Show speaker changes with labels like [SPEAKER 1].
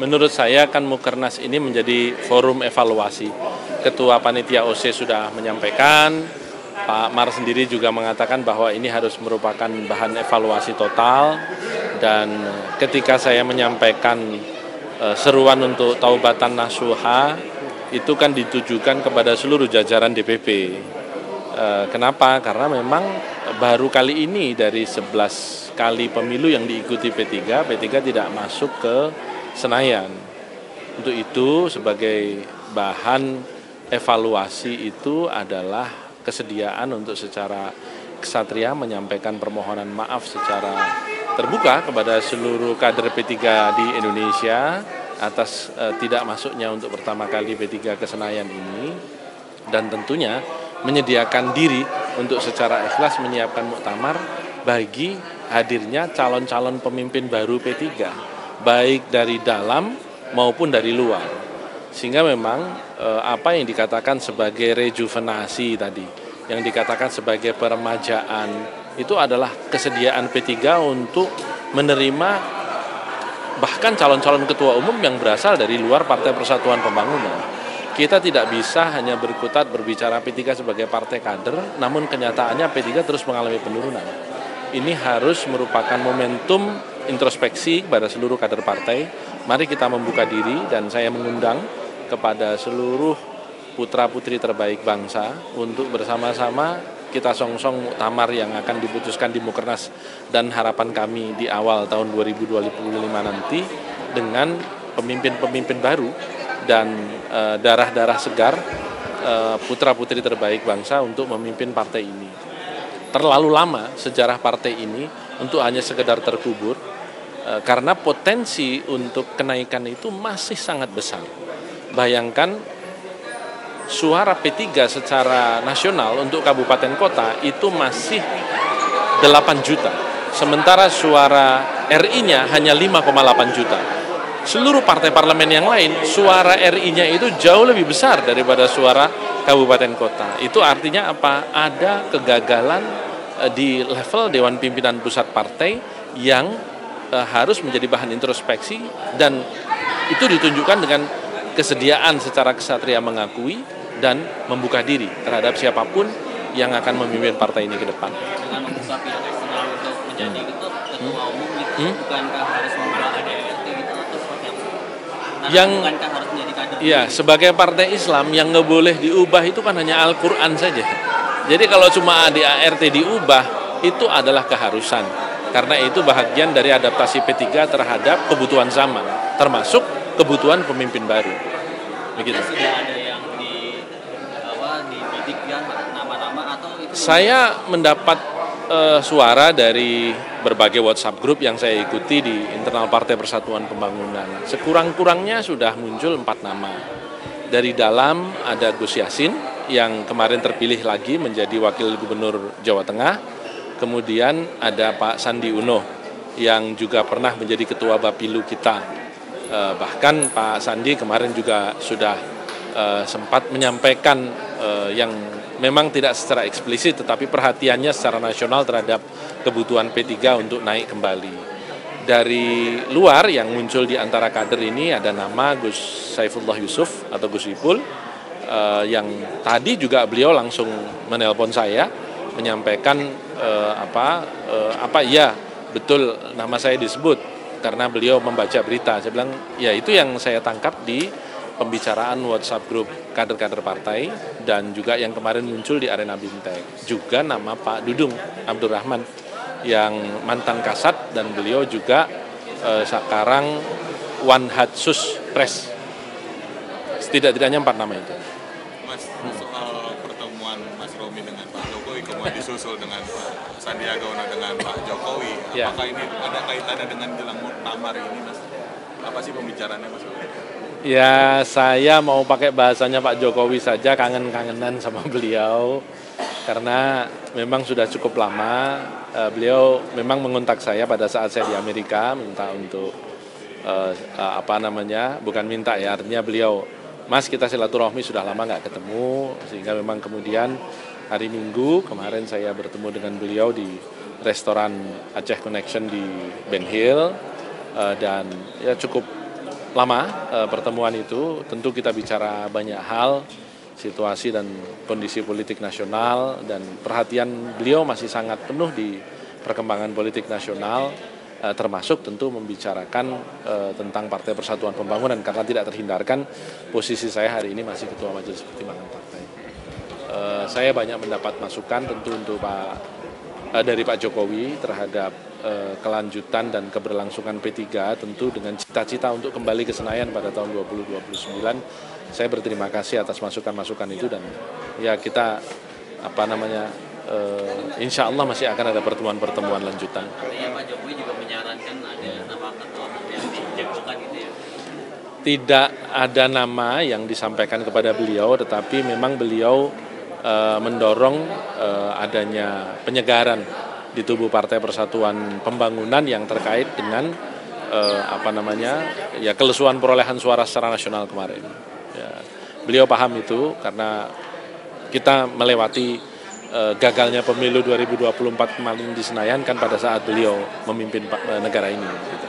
[SPEAKER 1] menurut saya kan Mukernas ini menjadi forum evaluasi. Ketua Panitia OC sudah menyampaikan, Pak Mar sendiri juga mengatakan bahwa ini harus merupakan bahan evaluasi total, dan ketika saya menyampaikan seruan untuk taubatan nasuha, itu kan ditujukan kepada seluruh jajaran DPP. Kenapa? Karena memang baru kali ini dari 11 kali pemilu yang diikuti P3 tidak masuk ke Senayan. Untuk itu sebagai bahan evaluasi itu adalah kesediaan untuk secara kesatria menyampaikan permohonan maaf secara terbuka kepada seluruh kader P3 di Indonesia atas tidak masuknya untuk pertama kali P3 ke Senayan ini, dan tentunya menyediakan diri untuk secara ikhlas menyiapkan muktamar bagi hadirnya calon-calon pemimpin baru P3, baik dari dalam maupun dari luar. Sehingga memang apa yang dikatakan sebagai rejuvenasi tadi, yang dikatakan sebagai peremajaan, itu adalah kesediaan P3 untuk menerima bahkan calon-calon ketua umum yang berasal dari luar Partai Persatuan Pembangunan. Kita tidak bisa hanya berkutat berbicara P3 sebagai partai kader, namun kenyataannya P3 terus mengalami penurunan. Ini harus merupakan momentum introspeksi kepada seluruh kader partai. Mari kita membuka diri, dan saya mengundang kepada seluruh putra-putri terbaik bangsa untuk bersama-sama kita songsong muktamar yang akan diputuskan di Mukernas dan harapan kami di awal tahun 2025 nanti dengan pemimpin-pemimpin baru dan darah-darah segar putra-putri terbaik bangsa untuk memimpin partai ini. Terlalu lama sejarah partai ini untuk hanya sekedar terkubur, karena potensi untuk kenaikan itu masih sangat besar. Bayangkan suara P3 secara nasional untuk kabupaten kota itu masih 8 juta. Sementara suara RI-nya hanya 5,8 juta. Seluruh partai parlemen yang lain, suara RI-nya itu jauh lebih besar daripada suara kabupaten kota. Itu artinya apa? Ada kegagalan di level Dewan Pimpinan Pusat Partai yang harus menjadi bahan introspeksi, dan itu ditunjukkan dengan kesediaan secara kesatria mengakui dan membuka diri terhadap siapapun yang akan memimpin partai ini ke depan.
[SPEAKER 2] Dengan membuka pihak eksternal untuk menjadi ketua umum gitu, bukankah harus membuka ADRT gitu atau seperti apa?
[SPEAKER 1] Yang
[SPEAKER 2] bukankah harus menjadi kader?
[SPEAKER 1] Iya, sebagai partai Islam yang nggak boleh diubah itu kan hanya Al-Quran saja. Jadi kalau cuma ADRT diubah, itu adalah keharusan. Karena itu bahagian dari adaptasi P3 terhadap kebutuhan zaman, termasuk kebutuhan pemimpin baru. Begitu.
[SPEAKER 2] Sudah ada yang dibidik ya nama-nama atau itu?
[SPEAKER 1] Saya mendapat suara dari berbagai WhatsApp grup yang saya ikuti di internal Partai Persatuan Pembangunan. Sekurang-kurangnya sudah muncul 4 nama. Dari dalam ada Gus Yassin yang kemarin terpilih lagi menjadi Wakil Gubernur Jawa Tengah. Kemudian ada Pak Sandi Uno yang juga pernah menjadi Ketua Bapilu kita. Bahkan Pak Sandi kemarin juga sudah sempat menyampaikan yang memang tidak secara eksplisit, tetapi perhatiannya secara nasional terhadap kebutuhan P3 untuk naik kembali. Dari luar yang muncul di antara kader ini ada nama Gus Saifullah Yusuf atau Gus Ipul, yang tadi juga beliau langsung menelpon saya menyampaikan ya betul nama saya disebut karena beliau membaca berita. Saya bilang ya itu yang saya tangkap di pembicaraan WhatsApp grup kader-kader partai, dan juga yang kemarin muncul di arena Bimtek. Juga nama Pak Dudung Abdurrahman yang mantan Kasat, dan beliau juga sekarang Wanhatsus Press. Tidak-tidaknya 4 nama itu.
[SPEAKER 3] Mas, soal pertemuan Mas Romi dengan Pak Jokowi, kemudian disusul dengan Pak Sandiaga Uno dengan Pak Jokowi, apakah ini ada kaitannya dengan jelang muktamar ini, Mas? Apa sih pembicaraannya, Mas?
[SPEAKER 1] Ya, saya mau pakai bahasanya Pak Jokowi saja, kangen-kangenan sama beliau. Karena memang sudah cukup lama, beliau memang mengontak saya pada saat saya di Amerika, minta untuk, bukan minta ya, artinya beliau, Mas kita silaturahmi sudah lama nggak ketemu, sehingga memang kemudian hari Minggu kemarin saya bertemu dengan beliau di restoran Aceh Connection di Ben Hill, dan ya cukup lama pertemuan itu, tentu kita bicara banyak hal, situasi dan kondisi politik nasional, dan perhatian beliau masih sangat penuh di perkembangan politik nasional, termasuk tentu membicarakan tentang Partai Persatuan Pembangunan, karena tidak terhindarkan posisi saya hari ini masih Ketua Majelis Pertimbangan Partai. Saya banyak mendapat masukan tentu dari Pak Jokowi terhadap kelanjutan dan keberlangsungan P3, tentu dengan cita-cita untuk kembali ke Senayan pada tahun 2029. Saya berterima kasih atas masukan-masukan itu, dan ya kita insya Allah masih akan ada pertemuan-pertemuan lanjutan.
[SPEAKER 2] Artinya Pak Jokowi juga menyarankan ada nama ketua umum yang dijagokan gitu ya?
[SPEAKER 1] Tidak ada nama yang disampaikan kepada beliau, tetapi memang beliau mendorong adanya penyegaran di tubuh Partai Persatuan Pembangunan yang terkait dengan kelesuan perolehan suara secara nasional kemarin. Ya, beliau paham itu karena kita melewati gagalnya pemilu 2024 kemarin di Senayan kan pada saat beliau memimpin negara ini. Gitu.